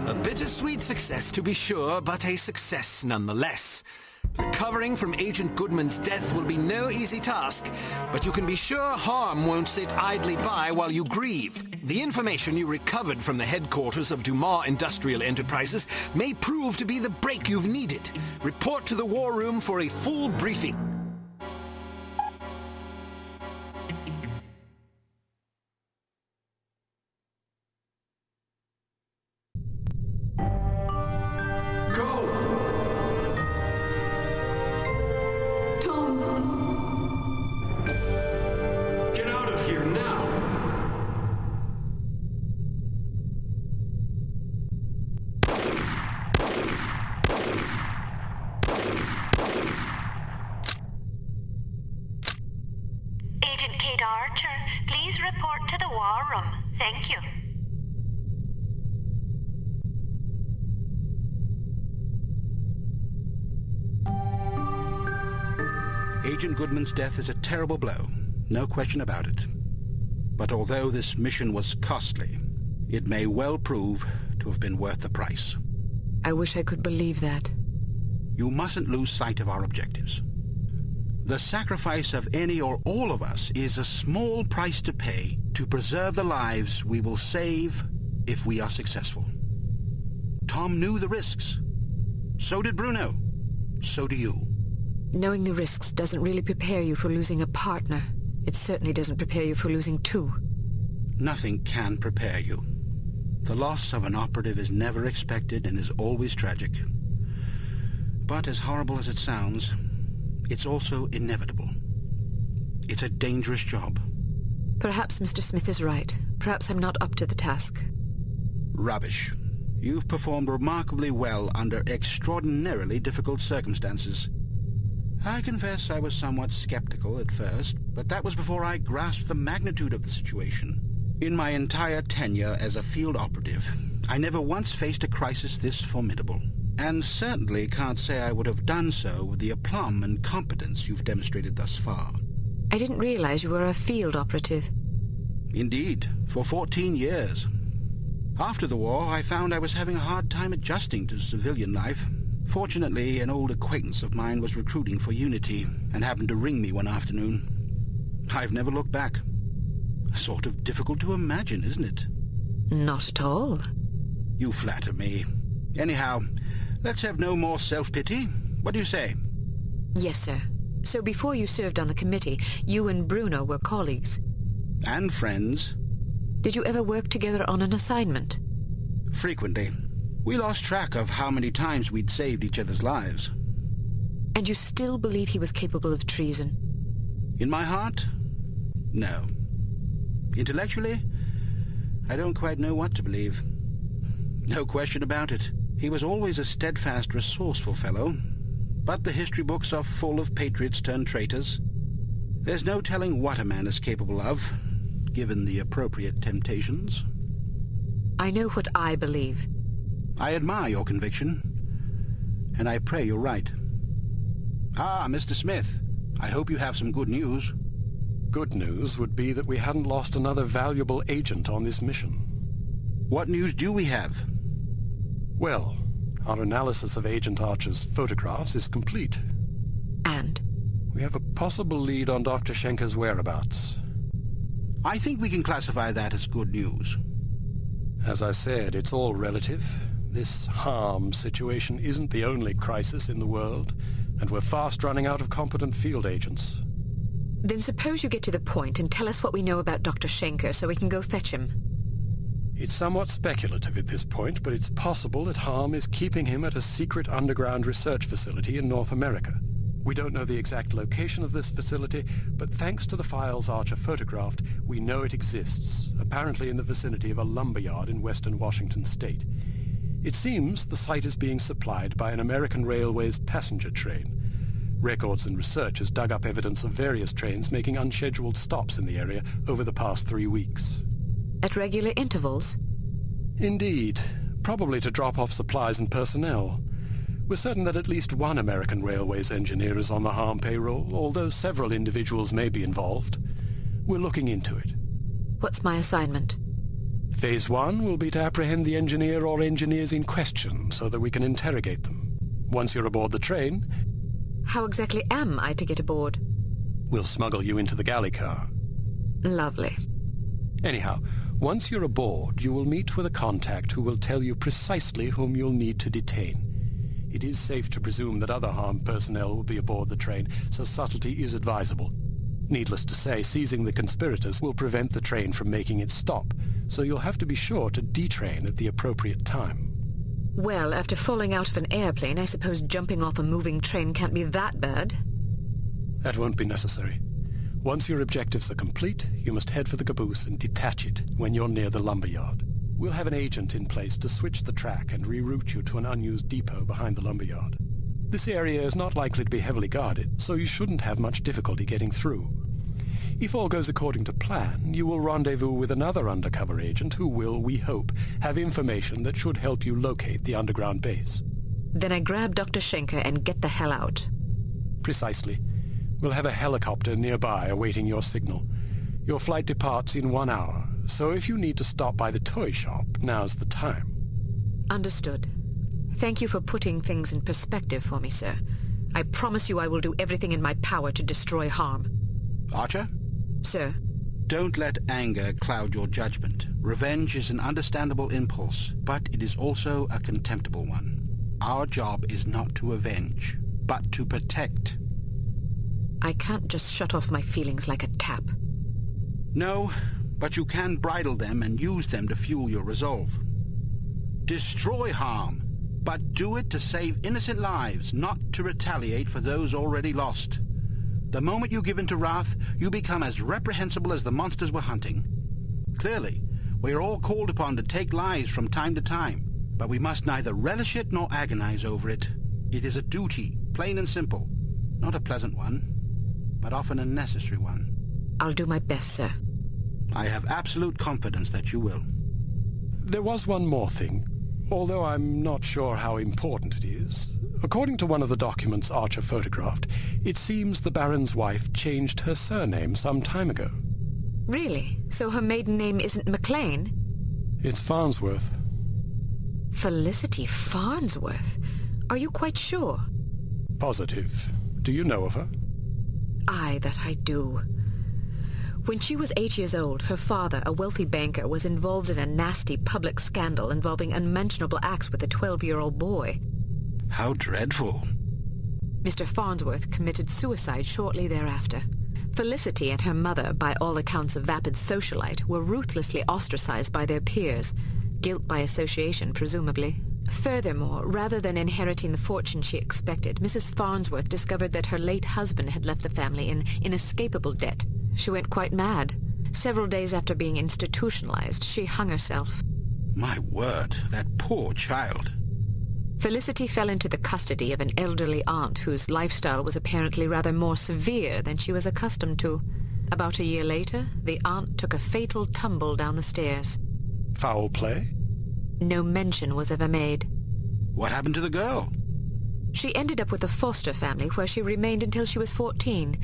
A bittersweet success to be sure, but a success nonetheless. Recovering from Agent Goodman's death will be no easy task, but you can be sure Harm won't sit idly by while you grieve. The information you recovered from the headquarters of Dumas Industrial Enterprises may prove to be the break you've needed. Report to the War Room for a full briefing. Please report to the War Room. Thank you. Agent Goodman's death is a terrible blow, no question about it. But although this mission was costly, it may well prove to have been worth the price. I wish I could believe that. You mustn't lose sight of our objectives. The sacrifice of any or all of us is a small price to pay to preserve the lives we will save if we are successful. Tom knew the risks. So did Bruno. So do you. Knowing the risks doesn't really prepare you for losing a partner. It certainly doesn't prepare you for losing two. Nothing can prepare you. The loss of an operative is never expected and is always tragic. But as horrible as it sounds, it's also inevitable. It's a dangerous job. Perhaps Mr. Smith is right. Perhaps I'm not up to the task. Rubbish. You've performed remarkably well under extraordinarily difficult circumstances. I confess I was somewhat skeptical at first, but that was before I grasped the magnitude of the situation. In my entire tenure as a field operative, I never once faced a crisis this formidable. And certainly can't say I would have done so with the aplomb and competence you've demonstrated thus far. I didn't realize you were a field operative. Indeed, for 14 years. After the war, I found I was having a hard time adjusting to civilian life. Fortunately, an old acquaintance of mine was recruiting for Unity and happened to ring me one afternoon. I've never looked back. Sort of difficult to imagine, isn't it? Not at all. You flatter me. Anyhow, let's have no more self-pity. What do you say? Yes, sir. So before you served on the committee, you and Bruno were colleagues. And friends. Did you ever work together on an assignment? Frequently. We lost track of how many times we'd saved each other's lives. And you still believe he was capable of treason? In my heart? No. Intellectually? I don't quite know what to believe. No question about it. He was always a steadfast, resourceful fellow, but the history books are full of patriots turned traitors. There's no telling what a man is capable of, given the appropriate temptations. I know what I believe. I admire your conviction, and I pray you're right. Ah, Mr. Smith, I hope you have some good news. Good news would be that we hadn't lost another valuable agent on this mission. What news do we have? Well, our analysis of Agent Archer's photographs is complete. And? We have a possible lead on Dr. Schenker's whereabouts. I think we can classify that as good news. As I said, it's all relative. This harm situation isn't the only crisis in the world, and we're fast running out of competent field agents. Then suppose you get to the point and tell us what we know about Dr. Schenker so we can go fetch him. It's somewhat speculative at this point, but it's possible that Harm is keeping him at a secret underground research facility in North America. We don't know the exact location of this facility, but thanks to the files Archer photographed, we know it exists, apparently in the vicinity of a lumberyard in western Washington state. It seems the site is being supplied by an American Railways passenger train. Records and research has dug up evidence of various trains making unscheduled stops in the area over the past 3 weeks. At regular intervals? Indeed. Probably to drop off supplies and personnel. We're certain that at least one American Railways engineer is on the Harm payroll, although several individuals may be involved. We're looking into it. What's my assignment? Phase 1 will be to apprehend the engineer or engineers in question so that we can interrogate them. Once you're aboard the train, How exactly am I to get aboard? we'll smuggle you into the galley car. Lovely. Anyhow, once you're aboard, you will meet with a contact who will tell you precisely whom you'll need to detain. It is safe to presume that other harm personnel will be aboard the train, so subtlety is advisable. Needless to say, seizing the conspirators will prevent the train from making its stop, so you'll have to be sure to detrain at the appropriate time. Well, after falling out of an airplane, I suppose jumping off a moving train can't be that bad. That won't be necessary. Once your objectives are complete, you must head for the caboose and detach it when you're near the lumberyard. We'll have an agent in place to switch the track and reroute you to an unused depot behind the lumberyard. This area is not likely to be heavily guarded, so you shouldn't have much difficulty getting through. If all goes according to plan, you will rendezvous with another undercover agent who will, we hope, have information that should help you locate the underground base. Then I grab Dr. Schenker and get the hell out. Precisely. We'll have a helicopter nearby awaiting your signal. Your flight departs in 1 hour, so if you need to stop by the toy shop, now's the time. Understood. Thank you for putting things in perspective for me, sir. I promise you I will do everything in my power to destroy harm. Archer? Sir, Don't let anger cloud your judgment. Revenge is an understandable impulse, but it is also a contemptible one. Our job is not to avenge, but to protect. I can't just shut off my feelings like a tap. No, but you can bridle them and use them to fuel your resolve. Destroy harm, but do it to save innocent lives, not to retaliate for those already lost. The moment you give in to wrath, you become as reprehensible as the monsters we're hunting. Clearly, we are all called upon to take lives from time to time, but we must neither relish it nor agonize over it. It is a duty, plain and simple. Not a pleasant one, but often a necessary one. I'll do my best, sir. I have absolute confidence that you will. There was one more thing, although I'm not sure how important it is. According to one of the documents Archer photographed, it seems the Baron's wife changed her surname some time ago. Really? So her maiden name isn't McLean? It's Farnsworth. Felicity Farnsworth? Are you quite sure? Positive. Do you know of her? Aye, that I do. When she was 8 years old, her father, a wealthy banker, was involved in a nasty public scandal involving unmentionable acts with a 12-year-old boy. How dreadful. Mr. Farnsworth committed suicide shortly thereafter. Felicity and her mother, by all accounts a vapid socialite, were ruthlessly ostracized by their peers. Guilt by association, presumably. Furthermore, rather than inheriting the fortune she expected, Mrs. Farnsworth discovered that her late husband had left the family in inescapable debt. She went quite mad. Several days after being institutionalized, she hung herself. My word, that poor child. Felicity fell into the custody of an elderly aunt whose lifestyle was apparently rather more severe than she was accustomed to. About a year later, the aunt took a fatal tumble down the stairs. Foul play? No mention was ever made. What happened to the girl? She ended up with a foster family where she remained until she was 14.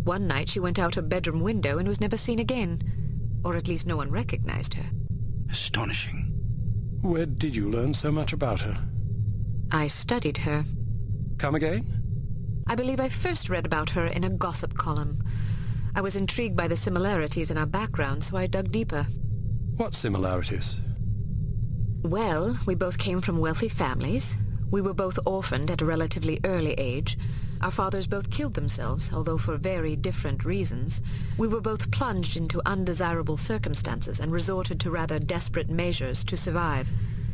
One night she went out her bedroom window and was never seen again. Or at least no one recognized her. Astonishing. Where did you learn so much about her? I studied her. Come again? I believe I first read about her in a gossip column. I was intrigued by the similarities in our background, so I dug deeper. What similarities? Well, we both came from wealthy families. We were both orphaned at a relatively early age. Our fathers both killed themselves, although for very different reasons. We were both plunged into undesirable circumstances and resorted to rather desperate measures to survive.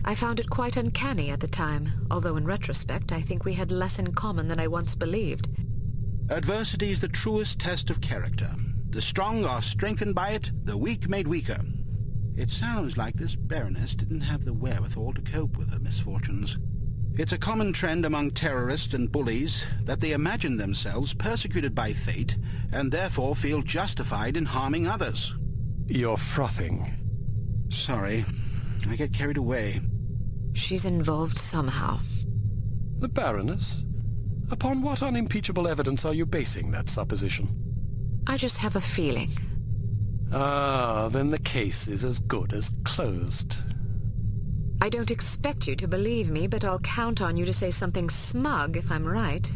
I found it quite uncanny at the time, although in retrospect I think we had less in common than I once believed. Adversity is the truest test of character. The strong are strengthened by it, the weak made weaker. It sounds like this Baroness didn't have the wherewithal to cope with her misfortunes. It's a common trend among terrorists and bullies that they imagine themselves persecuted by fate and therefore feel justified in harming others. You're frothing. Sorry, I get carried away. She's involved somehow. The Baroness? Upon what unimpeachable evidence are you basing that supposition? I just have a feeling. Ah, then the case is as good as closed. I don't expect you to believe me, but I'll count on you to say something smug if I'm right.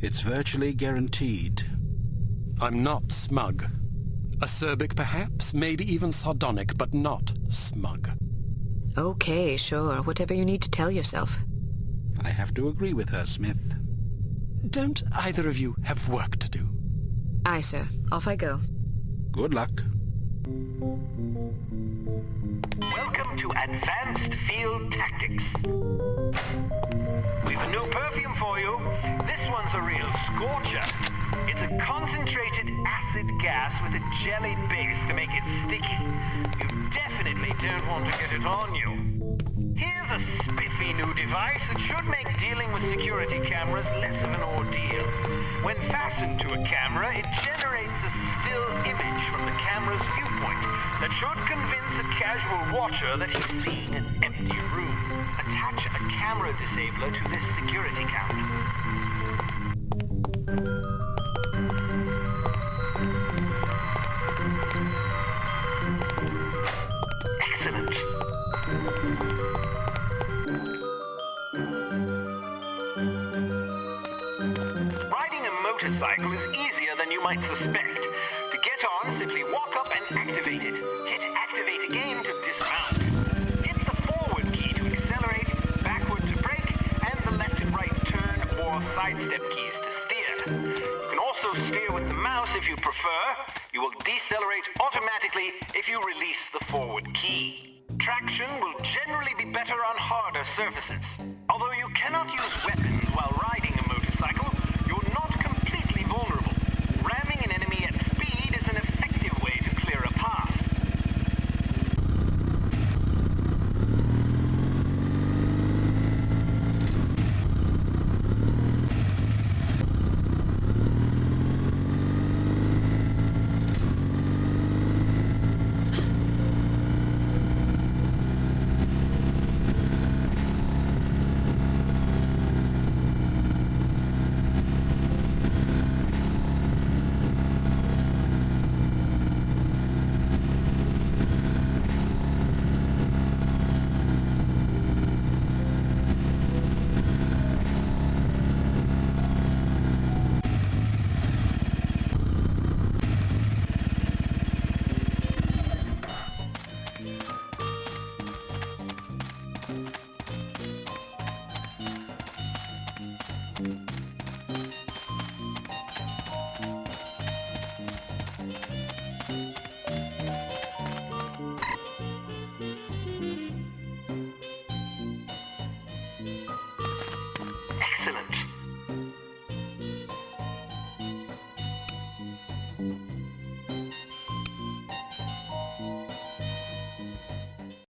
It's virtually guaranteed. I'm not smug. Acerbic perhaps, maybe even sardonic, but not smug. Okay, sure. Whatever you need to tell yourself. I have to agree with her, Smith. Don't either of you have work to do? Aye, sir. Off I go. Good luck. Welcome to Advanced Field Tactics. We've a new perfume for you. This one's a real scorcher. It's a concentrated acid gas with a jellied base to make it sticky. You definitely don't want to get it on you. Here's a spiffy new device that should make dealing with security cameras less of an ordeal. When fastened to a camera, it generates a still image from the camera's viewpoint that should convince a casual watcher that he's seeing an empty room. Attach a camera disabler to this security camera. Excellent. Riding a motorcycle is easier than you might suspect. To get on, simply walk up and activate it. Hit activate again to dismount. Hit the forward key to accelerate, backward to brake, and the left and right turn or sidestep keys to steer. You can also steer with the mouse if you prefer. You will decelerate automatically if you release the forward key. Traction will generally be better on harder surfaces. Although you cannot use weapons while riding a motorcycle, you're not completely vulnerable. Ramming an enemy at speed is an effective way to clear a path.